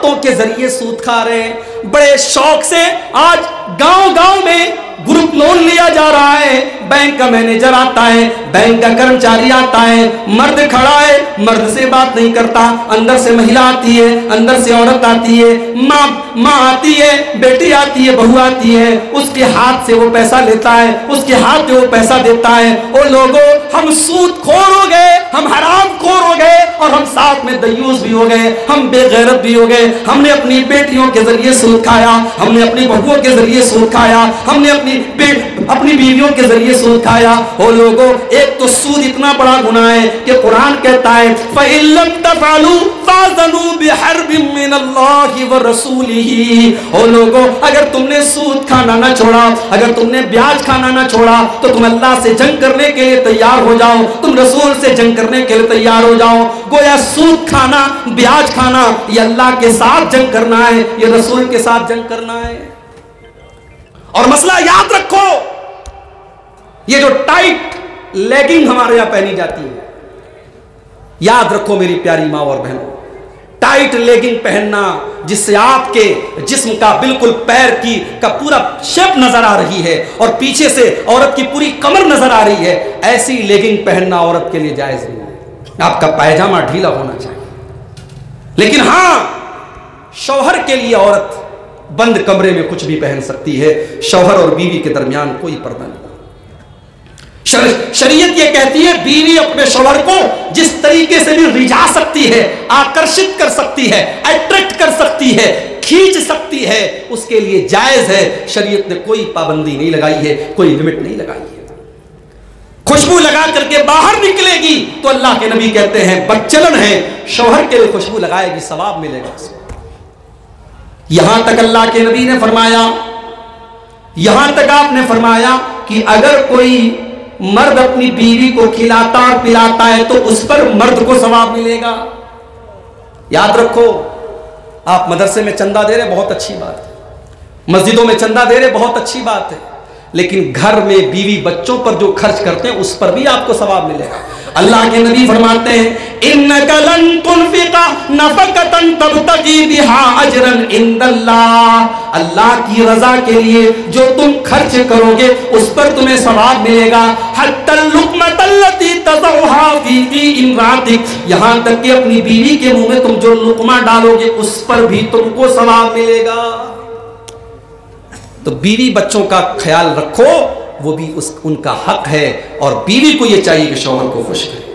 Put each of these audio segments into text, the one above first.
عورتوں کے ذریعے سود کھا رہے ہیں. بڑے شوق سے آج گاؤں گاؤں میں گروپ لون لیا جا رہا ہے. بینک کا مینیجر آتا ہے, بینک کا کرمچاری آتا ہے, مرد کھڑا ہے, مرد سے بات نہیں کرتا, اندر سے مہیلا آتی ہے, اندر سے عورت آتی ہے, ماں آتی ہے, بیٹی آتی ہے, بہو آتی ہے, اس کے ہاتھ سے وہ پیسہ لیتا ہے, اس کے ہاتھ سے وہ پیسہ دیتا ہے. اور لوگوں, ہم سود خور ہو گئے, ہم حرام خور ہو گئے, اور ہم ساتھ میں دیوس بھی ہو گئے, ہم بے غیرت بھی ہو گئے. ہم نے اپنی بیٹیوں کے ذریعے سود کھایا, ہم نے اپنی بہوؤں کے ذریعے سود کھایا, ہم نے اپنی بیویوں کے ذریعے سود کھایا. او لوگوں, ایک تو سود اتنا بڑا گناہ ہے کہ قرآن کہتا ہے فَإِن لَّمْ تَفْعَلُوا فَأْذَنُوا بِحَرْبٍ مِّنَ اللَّهِ وَرَسُولِهِ. او لوگوں, اگر تم نے سود کھانا نہ چھوڑا, اگر تم نے بیاج کھانا نہ چھوڑا, تو تم اللہ سے جنگ کرنے کے لیے تیار ہو جاؤ, تم رسول سے جنگ کرنے کے لیے تیار ہو جاؤ. گویا سود کھانا, بیاج کھانا, یہ اللہ کے ساتھ جنگ کرنا ہے, یہ رسول کے ساتھ جنگ کرنا ہے. اور مسئلہ یاد رکھو, یہ جو ٹائٹ لیگنگ ہمارے یہاں پہنی جاتی ہے, یاد رکھو میری پیاری ماں اور بہنوں, ٹائٹ لیگنگ پہننا جس سے آپ کے جسم کا بالکل پیر کا پورا شیپ نظر آ رہی ہے اور پیچھے سے عورت کی پوری کمر نظر آ رہی ہے, ایسی لیگنگ پہننا عورت کے لیے جائز نہیں ہے. آپ کا پائجامہ ڈھیلا ہونا چاہیے. لیکن ہاں, شوہر کے لیے عورت بند کمرے میں کچھ بھی پہن سکتی ہے, شوہر اور بیوی کے درمیان کوئی پردہ نہیں. شریعت یہ کہتی ہے بیوی اپنے شوہر کو جس طریقے سے بھی رجھا سکتی ہے, آکرشت کر سکتی ہے, اٹریکٹ کر سکتی ہے, کھینچ سکتی ہے, اس کے لیے جائز ہے. شریعت نے کوئی پابندی نہیں لگائی ہے, کوئی لمٹ نہیں لگائی ہے. خوشبو لگا کر کے باہر نکلے گی تو اللہ کے نبی کہتے ہیں بدچلن ہے, شوہر کے لیے خوشبو لگائے گی ثواب ملے گا اس کو. یہاں تک اللہ کے نبی نے فرمایا, یہاں تک آپ نے فرمایا کہ اگر کوئی مرد اپنی بیوی کو کھلاتا اور پلاتا ہے تو اس پر مرد کو ثواب ملے گا. یاد رکھو, آپ مدرسے میں چندہ دے رہے, بہت اچھی بات ہے, مسجدوں میں چندہ دے رہے, بہت اچھی بات ہے, لیکن گھر میں بیوی بچوں پر جو خرچ کرتے ہیں اس پر بھی آپ کو ثواب ملے گا. اللہ کے نبی فرماتے ہیں اِنَّكَ لَن تُنْفِقَ نَفَقَةً تَبْتَغِي بِهَا أَجْرًا عِندَ اللَّهِ. اللہ کی رضا کے لیے جو تم خرچ کرو گے اس پر تمہیں ثواب ملے گا. حَتَّى اللُّقْمَةَ الَّتِي تَضَعُهَا فِي امْرَأَتِكَ, یہاں تک کہ اپنی بیوی کے منہ میں تم جو لقمہ ڈالو گے اس پر بھی تم کو ثواب ملے گا. تو بیوی بچوں کا خیال رکھو, وہ بھی ان کا حق ہے, اور بیوی کو یہ چاہیے کہ شوہر کو خوش کرے.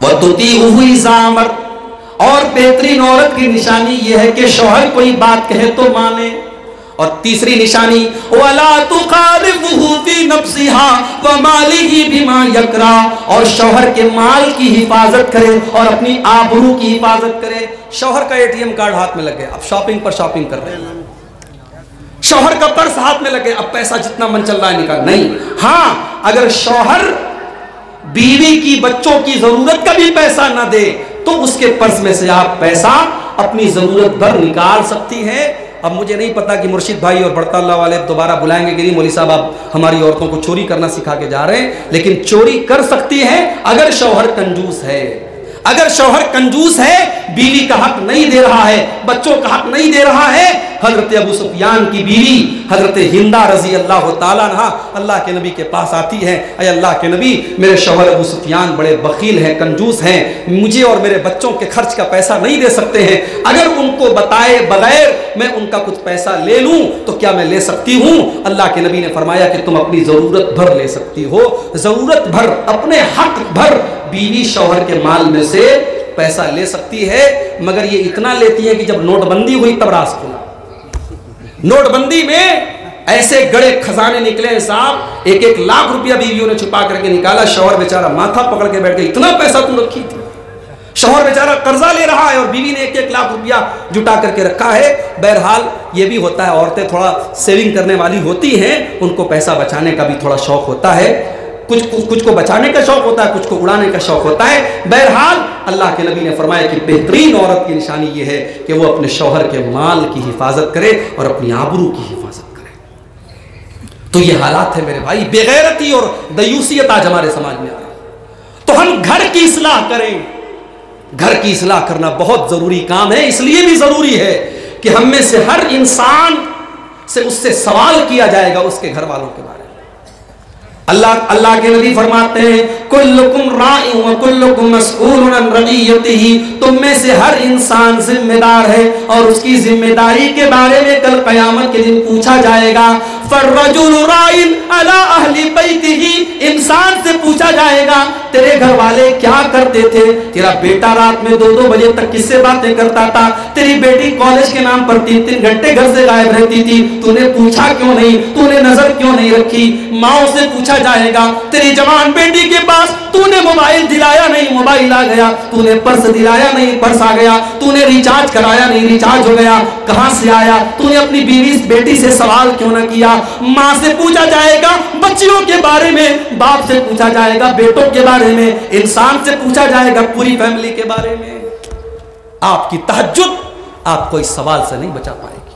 وَتُطِيعُهُ إِذَا أَمَرَ, اور بہترین عورت کی نشانی یہ ہے کہ شوہر کوئی بات کہے تو مانے. اور تیسری نشانی وَلَا تُخَالِفُهُ فِي نَفْسِهَا وَمَالِهِ بِمَا يَكْرَهُ, اور شوہر کے مال کی حفاظت کرے اور اپنی آبرو کی حفاظت کرے. شوہر کا ATM کارڈ ہاتھ میں لگ گیا, اب شاپنگ پر شاپنگ کر رہے ہیں. شوہر کا پرس ہاتھ میں لگے, اب پیسہ جتنا من چل رہا ہے نکال. نہیں, ہاں اگر شوہر بیوی کی بچوں کی ضرورت کا بھی پیسہ نہ دے تو اس کے پرس میں سے آپ پیسہ اپنی ضرورت بھر نکال سکتی ہے. اب مجھے نہیں پتا کہ مرشد بھائی اور بڑھتا اللہ والے دوبارہ بلائیں گے کہ نہیں مولوی صاحب آپ ہماری عورتوں کو چوری کرنا سکھا کے جا رہے ہیں, لیکن چوری کر سکتی ہے اگر شوہر کنجوس ہے. اگر شوہر کنجوس ہے, بیوی کا حق نہیں دے رہا ہے, بچوں کا حق نہیں دے رہا ہے. حضرت ابو سفیان کی بیوی حضرت ہندہ رضی اللہ تعالیٰ عنہ اللہ کے نبی کے پاس آتی ہے, اے اللہ کے نبی میرے شوہر ابو سفیان بڑے بخیل ہیں, کنجوس ہیں, مجھے اور میرے بچوں کے خرچ کا پیسہ نہیں دے سکتے ہیں, اگر ان کو بتائے بغیر میں ان کا کچھ پیسہ لے لوں تو کیا میں لے سکتی ہوں؟ اللہ کے نبی نے فرمایا کہ تم اپنی ضرورت بھر لے سکتی ہو, ضرورت بھر, اپنے حق بھر بیوی شوہر کے مال میں سے پیسہ لے سکتی ہے. مگر یہ اتنا لیتی ہے کہ جب نوٹ بندی ہوئی تب راز کھلا. نوٹ بندی میں ایسے گڑے خزانے نکلے ہیں صاحب, 1-1 لاکھ روپیہ بیویوں نے چھپا کر کے نکالا. شوہر بیچارہ ماتھا پکڑ کے بیٹھ گیا, اتنا پیسہ تم رکھی تھی. شوہر بیچارہ قرضہ لے رہا ہے اور بیوی نے 1-1 لاکھ روپیہ جٹا کر کے رکھا ہے. بہرحال یہ بھی ہوتا ہے, عورتیں تھوڑا سیونگ کرنے والی ہوتی ہیں, ان کو پیسہ بچانے کا بھی تھوڑا شوق ہوتا ہے. کچھ کو بچانے کا شوق ہوتا ہے, کچھ کو اڑانے کا شوق ہوتا ہے. بہرحال اللہ کے نبی نے فرمایا کہ بہترین عورت کی نشانی یہ ہے کہ وہ اپنے شوہر کے مال کی حفاظت کرے اور اپنی آبرو کی حفاظت کرے. تو یہ حالات ہے میرے بھائی, بے غیرتی اور دیوسیت آج ہمارے سماج میں آ رہی ہے. تو ہم گھر کی اصلاح کریں, گھر کی اصلاح کرنا بہت ضروری کام ہے. اس لیے بھی ضروری ہے کہ ہم میں سے ہر انسان سے اس سے سوال کیا جائے گا اس کے گھر والوں کے بارے میں. اللہ کے نبی فرماتے ہیں کلکم راع و کلکم مسئول عن رعیتہ، تم میں سے ہر انسان ذمہ دار ہے اور اس کی ذمہ داری کے بارے میں کل قیامت کے دن پوچھا جائے گا. فالرجل راع علی اہل بیتہ، انسان سے پوچھا جائے گا تیرے گھر والے کیا کرتے تھے؟ تیرا بیٹا رات میں 2-2 بجے تک کس سے باتیں کرتا تھا؟ تیری بیٹی کالج کے نام پر 3-3 گھنٹے گھر سے غائب رہتی تھی، تو نے پوچھا کیوں نہیں؟ تو نے نظر کیوں نہیں رکھی؟ ماں سے پوچھا جائے گا تیری جوان بیٹی کے پاس تو نے موبائل دلایا نہیں، موبائل آ گیا. تو نے پرس دلایا نہیں، پرس آ گیا. تو نے ریچارج کرایا نہیں، ریچارج ہو گیا. کہاں سے آیا؟ تو نے اپنی بیوی بیٹی سے سوال کیوں نہ کیا؟ ماں سے پوچھا جائے گا بچیوں کے بارے میں، باپ سے پوچھا جائے گا بیٹوں کے بارے میں، انسان سے پوچھا جائے گا پوری فیملی کے بارے میں. آپ کی تہجد آپ کو اس سوال سے نہیں بچا پائے گی.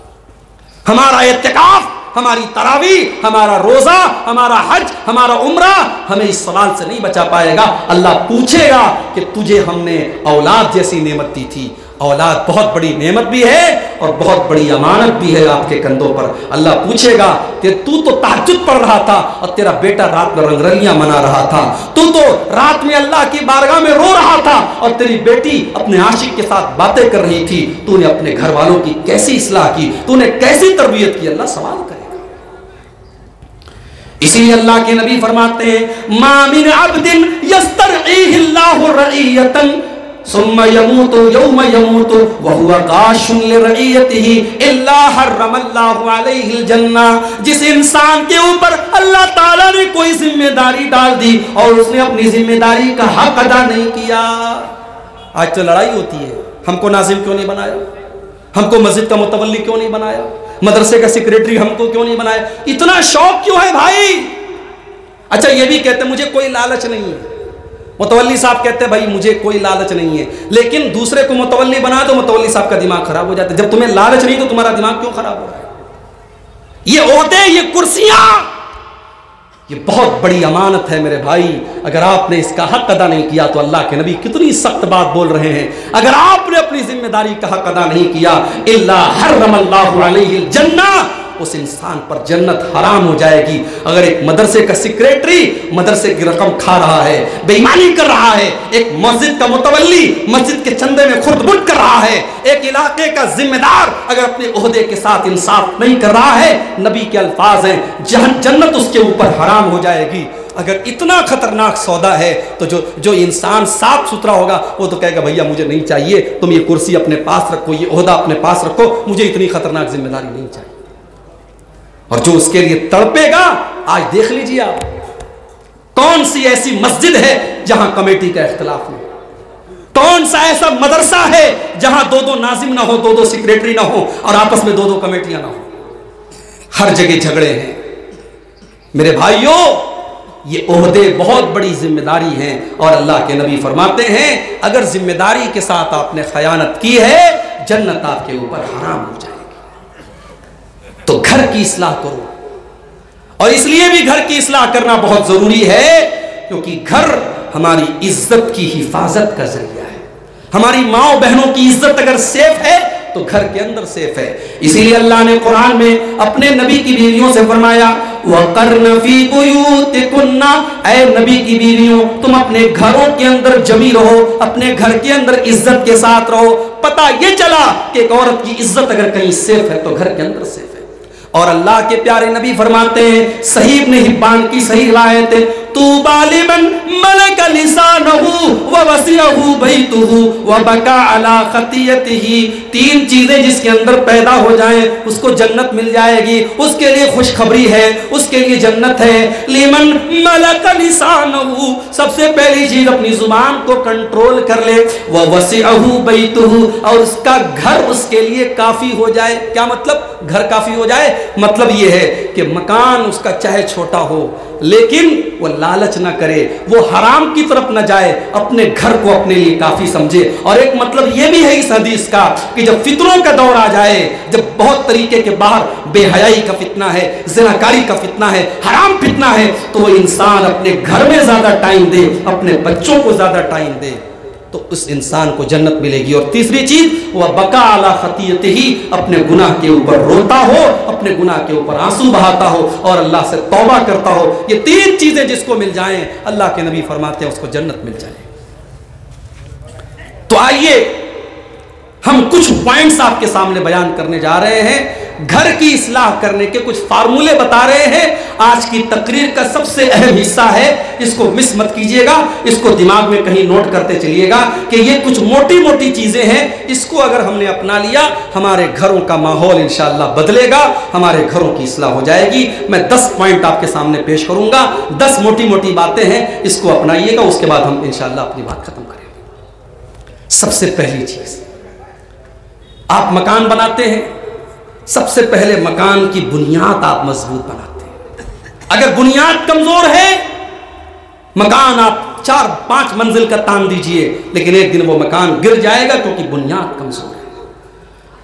ہمارا اعتکاف، ہماری تراویح، ہمارا روزہ، ہمارا حج، ہمارا عمرہ ہمیں اس سوال سے نہیں بچا پائے گا. اللہ پوچھے گا کہ تجھے ہم نے اولاد جیسی نعمت دی تھی. اولاد بہت بڑی نعمت بھی ہے اور بہت بڑی امانت بھی ہے آپ کے کندھوں پر. اللہ پوچھے گا کہ تو تہجد پڑھ رہا تھا اور تیرا بیٹا رات میں رنگرلیاں منا رہا تھا. تو رات میں اللہ کی بارگاہ میں رو رہا تھا اور تیری بیٹی اپنے عاشق کے ساتھ باتیں کر رہی تھی. تو نے اپنے گھر والوں کی کیسی اصلاح کی؟ تو نے کیسی تربیت کی؟ اللہ سوال کرے. اسی لیے اللہ کے نبی فرماتے ہیں ما من عبد یسترعیہ اللہ رعیتا ثم يموت يوم يموت وهو غاش لرعیتہ الا حرم اللہ علیہ الجنہ. جس انسان کے اوپر اللہ تعالیٰ نے کوئی ذمہ داری ڈال دی اور اس نے اپنی ذمہ داری کا حق ادا نہیں کیا. آج تو لڑائی ہوتی ہے، ہم کو ناظم کیوں نہیں بنایا؟ ہم کو مسجد کا متولی کیوں نہیں بنایا؟ مدرسے کا سیکریٹری ہم کو کیوں نہیں بنایا؟ اتنا شوق کیوں ہے بھائی؟ اچھا یہ بھی کہتے ہیں مجھے کوئی لالچ نہیں ہے. متولی صاحب کہتے ہیں بھائی مجھے کوئی لالچ نہیں ہے، لیکن دوسرے کو متولی بنا تو متولی صاحب کا دماغ خراب ہو جاتا ہے. جب تمہیں لالچ نہیں تو تمہارا دماغ کیوں خراب ہو رہا ہے؟ یہ عہدے، یہ کرسیاں، یہ بہت بڑی امانت ہے میرے بھائی. اگر آپ نے اس کا حق ادا نہیں کیا تو اللہ کے نبی کتنی سخت بات بول رہے ہیں. اگر آپ نے اپنی ذمہ داری کا حق ادا نہیں کیا الا حرم اللہ علیہ الجنہ، اس انسان پر جنت حرام ہو جائے گی. اگر ایک مدرسے کا سیکریٹری مدرسے کی رقم کھا رہا ہے، بے ایمانی کر رہا ہے، ایک مسجد کا متولی مسجد کے چندے میں خرد بٹ کر رہا ہے، ایک علاقے کا ذمہ دار اگر اپنے عہدے کے ساتھ انصاف نہیں کر رہا ہے، نبی کے الفاظ ہیں جنت اس کے اوپر حرام ہو جائے گی. اگر اتنا خطرناک سودا ہے تو جو انسان صاف ستھرا ہوگا وہ تو کہے گا بھیا مجھے نہیں چاہیے، تم یہ کرسی اپنے پاس رکھو، یہ عہدہ اپنے پاس رکھو، مجھے اتنی خطرناک ذمہ داری نہیں چاہیے. اور جو اس کے لیے تڑپے گا، آج دیکھ لیجیے آپ کون سی ایسی مسجد ہے جہاں کمیٹی کا اختلاف نہیں؟ کون سا ایسا مدرسہ ہے جہاں 2 ناظم نہ ہو، 2 سیکریٹری نہ ہو اور آپس میں 2 کمیٹیاں نہ ہو؟ ہر جگہ جھگڑے ہیں. میرے بھائیوں یہ عہدے بہت بڑی ذمہ داری ہیں اور اللہ کے نبی فرماتے ہیں اگر ذمہ داری کے ساتھ آپ نے خیانت کی ہے جنت آپ کے اوپر حرام ہو جائے. تو گھر کی اصلاح کرو. اور اس لیے بھی گھر کی اصلاح کرنا بہت ضروری ہے کیونکہ گھر ہماری عزت کی حفاظت کا ذریعہ ہے. ہماری ماں بہنوں کی عزت اگر سیف ہے تو گھر کے اندر سیف ہے. اسی لیے اللہ نے قرآن میں اپنے نبی کی بیویوں سے فرمایا وَقَرْنَ فِي بُيُوتِكُنَّ، اے نبی کی بیویوں تم اپنے گھروں کے اندر جمی رہو، اپنے گھر کے اندر عزت کے ساتھ رہو. پتہ یہ چلا کہ ایک عورت کی عزت اگر کہیں سیف ہے تو گھر کے اندر سیف ہے. اور اللہ کے پیارے نبی فرماتے ہیں صحیح ابن حبان کی صحیح روایت ہے طوبی لمن ملک لسانہ ووسعہ بیتہ وبکا علی خطیئتہ. 3 چیزیں جس کے اندر پیدا ہو جائیں اس کو جنت مل جائے گی، اس کے لیے خوشخبری ہے، اس کے لیے جنت ہے. لمن ملک لسانہ، سب سے پہلی چیز اپنی زبان کو کنٹرول کر لے. ووسعہ بیتہ، اور اس کا گھر اس کے لیے کافی ہو جائے. کیا مطلب گھر کافی ہو جائے؟ مطلب یہ ہے کہ مکان اس کا چاہے چھوٹا ہو لیکن وہ لالچ نہ کرے، وہ حرام کی طرف نہ جائے، اپنے گھر کو اپنے لیے کافی سمجھے. اور ایک مطلب یہ بھی ہے اس حدیث کا کہ جب فتنوں کا دور آ جائے، جب بہت طریقے کے باہر بے حیائی کا فتنہ ہے، زناکاری کا فتنہ ہے، حرام فتنہ ہے، تو وہ انسان اپنے گھر میں زیادہ ٹائم دے، اپنے بچوں کو زیادہ ٹائم دے. تو اس انسان کو جنت ملے گی۔ اور تیسری چیز وہ بقا علی خطیئتہ، اپنے گناہ کے اوپر روتا ہو، اپنے گناہ کے اوپر آنسو بہاتا ہو اور اللہ سے توبہ کرتا ہو۔ یہ تین چیزیں جس کو مل جائیں اللہ کے نبی فرماتے ہیں اس کو جنت مل جائے۔ تو آئیے ہم کچھ پوائنٹس آپ کے سامنے بیان کرنے جا رہے ہیں، گھر کی اصلاح کرنے کے کچھ فارمولے بتا رہے ہیں۔ آج کی تقریر کا سب سے اہم حصہ ہے، اس کو مس مت کیجئے گا، اس کو دماغ میں کہیں نوٹ کرتے چلیے گا کہ یہ کچھ موٹی موٹی چیزیں ہیں، اس کو اگر ہم نے اپنا لیا ہمارے گھروں کا ماحول انشاءاللہ بدلے گا، ہمارے گھروں کی اصلاح ہو جائے گی۔ میں 10 پوائنٹ آپ کے سامنے پیش کروں گا، 10 موٹی موٹی باتیں ہیں، اس کو اپنائیے گا، اس کے بعد ہم انشاءاللہ اپنی بات ختم کریں گے۔ سب سے پہلی چیز، آپ مکان بناتے ہیں، سب سے پہلے مکان کی بنیاد آپ مضبوط بناتے ہیں۔ اگر بنیاد کمزور ہے، مکان آپ 4-5 منزل کا تان دیجئے لیکن ایک دن وہ مکان گر جائے گا کیونکہ بنیاد کمزور ہے۔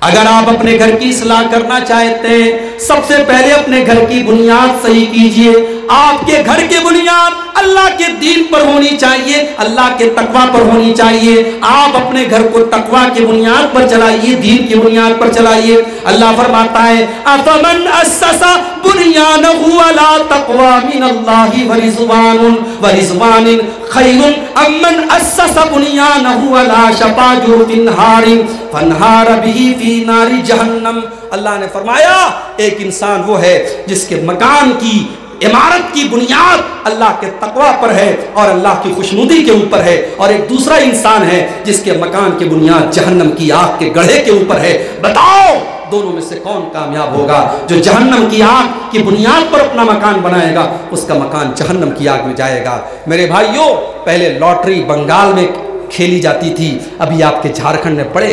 اگر آپ اپنے گھر کی اصلاح کرنا چاہتے ہیں، سب سے پہلے اپنے گھر کی بنیاد صحیح کیجئے۔ آپ کے گھر کی بنیاد اللہ کے دین پر ہونی چاہیے، اللہ کے تقوی پر ہونی چاہیے۔ آپ اپنے گھر کو تقوی کی بنیاد پر چلائیے، دین کی بنیاد پر چلائیے۔ اللہ فرماتا ہے افمن اسس بنیانہ علی تقوی من اللہ ورضوان خیر امن اسس بنیانہ علی شفا جرف نہار فانہار بہ فی نار جہنم۔ اللہ نے فرمایا ایک انسان وہ ہے جس کے مکان کی عمارت کی بنیاد اللہ کے تقوی پر ہے اور اللہ کی خوشنودی کے اوپر ہے، اور ایک دوسرا انسان ہے جس کے مکان کی بنیاد جہنم کی آگ کے گڑھے کے اوپر ہے۔ بتاؤ دونوں میں سے کون کامیاب ہوگا؟ جو جہنم کی آگ کی بنیاد پر اپنا مکان بنائے گا اس کا مکان جہنم کی آگ میں جائے گا۔ میرے بھائیوں، پہلے لاٹری بنگال میں کھیلی جاتی تھی، ابھی آپ کے جھارکھنڈ میں بڑے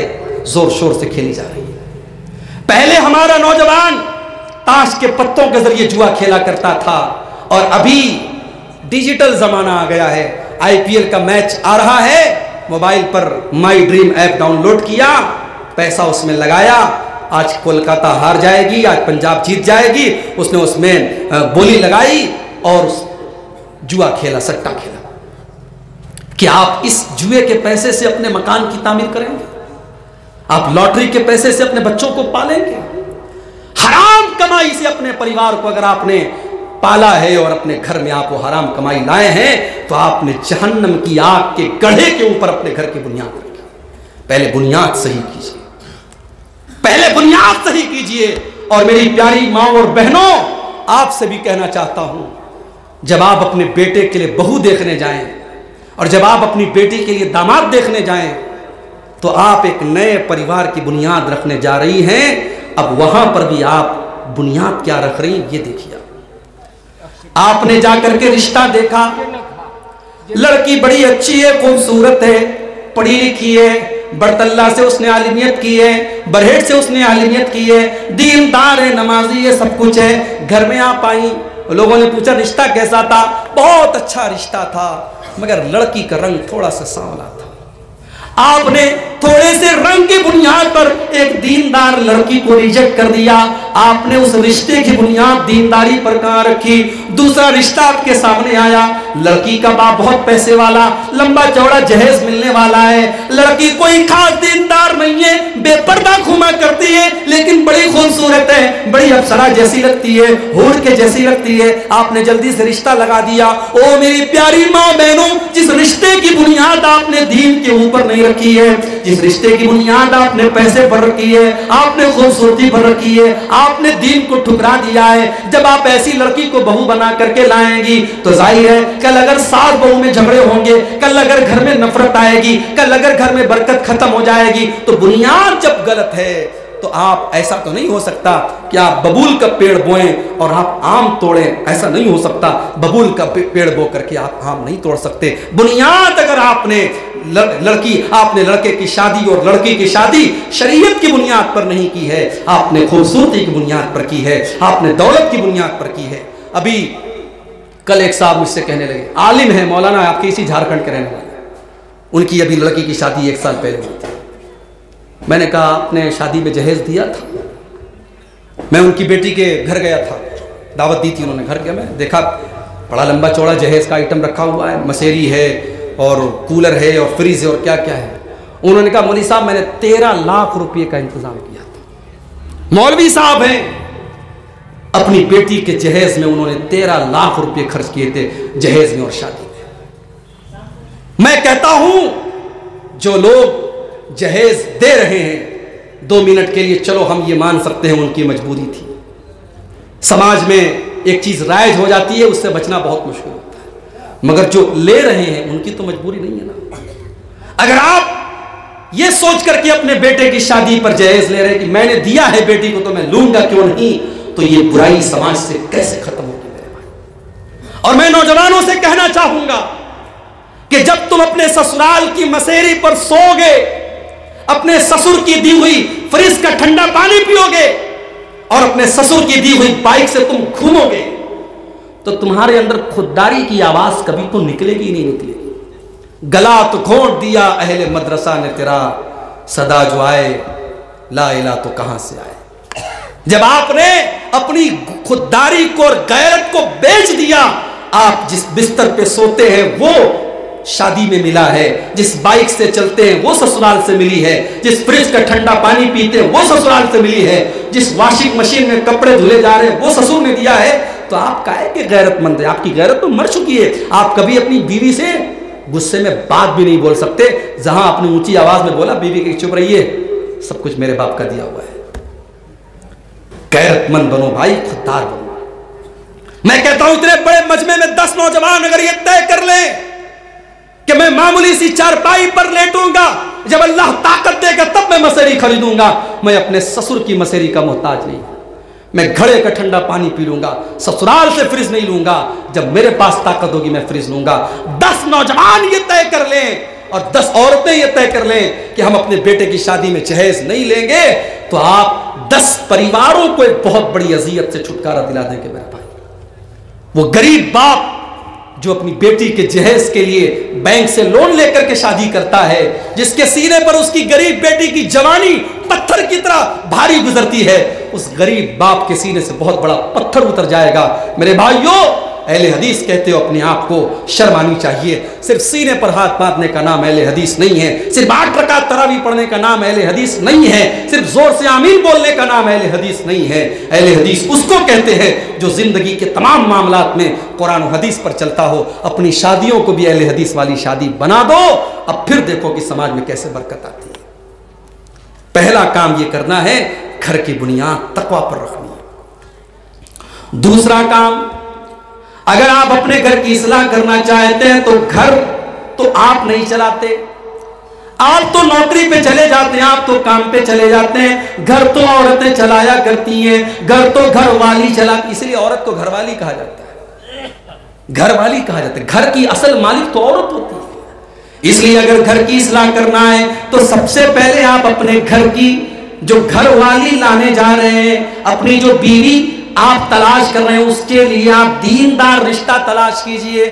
زور شور سے کھیلی جا رہی ہے۔ پہلے ہمارا نوجوان تاش کے پتوں کے ذریعے جوا کھیلا کرتا تھا، اور ابھی ڈیجیٹل زمانہ آ گیا ہے۔ IPL کا میچ آ رہا ہے، موبائل پر my dream app download کیا، پیسہ اس میں لگایا، آج کولکاتہ ہار جائے گی، آج پنجاب جیت جائے گی، اس نے اس میں بولی لگائی اور جوا کھیلا، سٹا کھیلا۔ کیا آپ اس جوئے کے پیسے سے اپنے مکان کی تعمیر کریں گے؟ آپ لاٹری کے پیسے سے اپنے بچوں کو پالیں گے؟ حرام کمائی سے اپنے پریوار کو اگر آپ نے پالا ہے اور اپنے گھر میں آپ وہ حرام کمائی لائے ہیں تو آپ نے جہنم کی آگ کے گڑھے کے اوپر اپنے گھر کی بنیاد رکھی۔ پہلے بنیاد صحیح کیجئے، پہلے بنیاد صحیح کیجئے۔ اور میری پیاری ماں اور بہنوں، آپ سے بھی کہنا چاہتا ہوں، جب آپ اپنے بیٹے کے لیے بہو دیکھنے جائیں اور جب آپ اپنی بیٹی کے لیے داماد دیکھنے جائیں تو آپ ایک نئے پریوار کی بنیاد رکھنے جا رہی ہیں۔ اب وہاں پر بھی آپ بنیاد کیا رکھ رہی ہیں یہ دیکھیے۔ آپ نے جا کر کے رشتہ دیکھا، لڑکی بڑی اچھی ہے، خوبصورت ہے، پڑھی لکھی ہے، برطلہ سے اس نے عالمیت کی ہے، برہٹ سے اس نے عالمیت کی ہے، دیندار ہے، نمازی ہے، سب کچھ ہے۔ گھر میں آپ آئیں، لوگوں نے پوچھا رشتہ کیسا تھا؟ بہت اچھا رشتہ تھا، مگر لڑکی کا رنگ تھوڑا سا سانولا تھا۔ آپ نے تھوڑے سے رنگ کی بنیاد پر ایک دیندار لڑکی کو ریجیکٹ کر دیا۔ آپ نے اس رشتے کی بنیاد دینداری پر کہاں رکھی؟ دوسرا رشتہ آپ کے سامنے آیا، لڑکی کا باپ بہت پیسے والا، لمبا چوڑا جہیز ملنے والا ہے، لڑکی کوئی خاص دیندار نہیں ہے، بے پردہ گھوما کرتی ہے لیکن بڑی خوبصورت ہے، بڑی اپسرا جیسی لگتی ہے، حور کے جیسی لگتی ہے۔ آپ نے جلدی سے رشتہ لگا دیا۔ او میری پیاری ماں بہنوں، جس رشتے کی بنیاد آپ نے دین کے اوپر نہیں رکھی ہے، جس رشتے کی بنیاد آپ نے پیسے پر رکھی ہے، آپ نے خوبصورتی پر رکھی ہے، آپ نے دین کو ٹھکرا دیا ہے، جب آپ ایسی لڑکی کو بہو بنا کر کے لائیں گی تو ظاہر ہے کل اگر ساس بہو میں جھگڑے ہوں گے، کل اگر گھر میں نفرت آئے گی، کل اگر گھر میں برکت ختم ہو جائے گی۔ تو بنیاد جب غلط ہے تو آپ ایسا تو نہیں ہو سکتا کہ آپ ببول کا پیڑ بوئیں اور آپ آم توڑیں، ایسا نہیں ہو سکتا۔ ببول کا پیڑ بو کر کے آپ آم نہیں توڑ سکتے۔ بنیاد اگر آپ نے لڑکے کی شادی اور لڑکی کی شادی شریعت کی بنیاد پر نہیں کی ہے، آپ نے خوبصورتی کی بنیاد پر کی ہے، آپ نے دولت کی بنیاد پر کی ہے۔ ابھی کل ایک صاحب مجھ سے کہنے لگے، عالم ہے، مولانا، آپ کے اسی جھارکھنڈ کے رہنے والے، ان کی ابھی لڑکی کی شادی 1 سال پہلے ہوئی تھی۔ میں نے کہا آپ نے شادی میں جہیز دیا تھا؟ میں ان کی بیٹی کے گھر گیا تھا، دعوت دی تھی انہوں نے، گھر گیا، میں دیکھا بڑا لمبا چوڑا جہیز کا آئٹم رکھا ہوا ہے، مسیری ہے، اور کولر ہے اور فریج ہے اور کیا کیا ہے. انہوں نے کہا مولوی صاحب میں نے 13 لاکھ روپے کا انتظام کیا تھا. مولوی صاحب ہیں, اپنی بیٹی کے جہیز میں انہوں نے 13 لاکھ روپے خرچ کیے تھے, جہیز میں اور شادی میں. میں کہتا ہوں جو لوگ جہیز دے رہے ہیں 2 منٹ کے لیے چلو ہم یہ مان سکتے ہیں ان کی مجبوری تھی. سماج میں ایک چیز رائج ہو جاتی ہے, اس سے بچنا بہت مشکل ہوتا ہے, مگر جو لے رہے ہیں ان کی تو مجبوری نہیں ہے نا. اگر آپ یہ سوچ کر کے اپنے بیٹے کی شادی پر جہیز لے رہے ہیں کہ میں نے دیا ہے بیٹی کو تو میں لوں گا کیوں نہیں, تو یہ برائی سماج سے کیسے ختم ہوگی میرے بھائی. اور میں نوجوانوں سے کہنا چاہوں گا کہ جب تم اپنے سسرال کی مسیری پر سو گے, اپنے سسر کی دی ہوئی فریج کا ٹھنڈا پانی پیو گے اور اپنے سسر کی دی ہوئی بائک سے تم گھومو گے, تو تمہارے اندر خودداری کی آواز کبھی تو نکلے گی نہیں نکلے گی. گلا تو گھونٹ دیا اہل مدرسہ نے تیرا, صدا جو آئے لا الہ تو کہاں سے آئے. جب آپ نے اپنی خودداری کو اور غیرت کو بیچ دیا, آپ جس بستر پہ سوتے ہیں وہ شادی میں ملا ہے, جس بائک سے چلتے ہیں وہ سسرال سے ملی ہے, جس فریج کا ٹھنڈا پانی پیتے ہیں وہ سسرال سے ملی ہے, جس واشنگ مشین میں کپڑے دھلے جا رہے ہیں وہ سسر نے دیا ہے, تو آپ کا ہے کہ غیرت مند ہے. آپ کی غیرت تو مر چکی ہے. آپ کبھی اپنی بیوی سے غصے میں بات بھی نہیں بول سکتے. جہاں اپنی اونچی آواز میں بولا بیوی کی چپ رہیے, سب کچھ میرے باپ کا دیا ہوا ہے. غیرت مند بنو بھائی, خوددار بنو. میں کہتا ہوں اتنے بڑے مجمع میں 10 نوجوان اگر یہ طے کر لیں کہ میں معمولی سی چارپائی پر لیٹوں گا, جب اللہ طاقت دے گا تب میں مسیری خریدوں گا, میں اپنے سسر کی مسیری کا محتاج نہیں. میں گھڑے کا ٹھنڈا پانی پی لوں گا, سسرال سے فریج نہیں لوں گا. جب میرے پاس طاقت ہوگی میں فریج لوں گا. 10 نوجوان یہ طے کر لیں اور 10 عورتیں یہ طے کر لیں کہ ہم اپنے بیٹے کی شادی میں جہیز نہیں لیں گے, تو آپ 10 پریواروں کو ایک بہت بڑی اذیت سے چھٹکارا دلا دیں گے میرے بھائی. وہ غریب باپ جو اپنی بیٹی کے جہیز کے لیے بینک سے لون لے کر کے شادی کرتا ہے, جس کے سینے پر اس کی غریب بیٹی کی جوانی پتھر کی طرح بھاری گزرتی ہے, اس غریب باپ کے سینے سے بہت بڑا پتھر اتر جائے گا. میرے بھائیوں, اہل حدیث کہتے ہو اپنے آپ کو شرم آنی چاہیے. صرف سینے پر ہاتھ باندھنے کا نام اہل حدیث نہیں ہے, صرف 8 رکعت تراویح پڑھنے کا نام اہل حدیث نہیں ہے, صرف زور سے آمین بولنے کا نام اہل حدیث نہیں ہے. اہل حدیث اس کو کہتے ہیں جو زندگی کے تمام معاملات میں قرآن و حدیث پر چلتا ہو. اپنی شادیوں کو بھی اہل حدیث والی شادی بنا دو, اب پھر دیکھو کہ سماج میں کیسے برکت آتی ہے. پہلا کام یہ کرنا ہے, گھر کی بنیاد تقوی پر رکھنی ہے. دوسرا کام, اگر آپ اپنے گھر کی اصلاح کرنا چاہتے ہیں تو گھر تو آپ نہیں چلاتے, آپ تو نوکری پہ چلے جاتے ہیں, آپ تو کام پہ چلے جاتے ہیں, گھر تو عورتیں چلایا کرتی ہیں, گھر تو گھر والی چلاتی. اس لیے عورت کو گھر والی کہا جاتا ہے, گھر والی کہا جاتا ہے. گھر کی اصل مالک تو عورت ہوتی ہے. اس لیے اگر گھر کی اصلاح کرنا ہے تو سب سے پہلے آپ اپنے گھر کی جو گھر والی لانے جا رہے ہیں, اپنی جو بیوی آپ تلاش کر رہے ہیں, اس کے لیے آپ دیندار رشتہ تلاش کیجئے.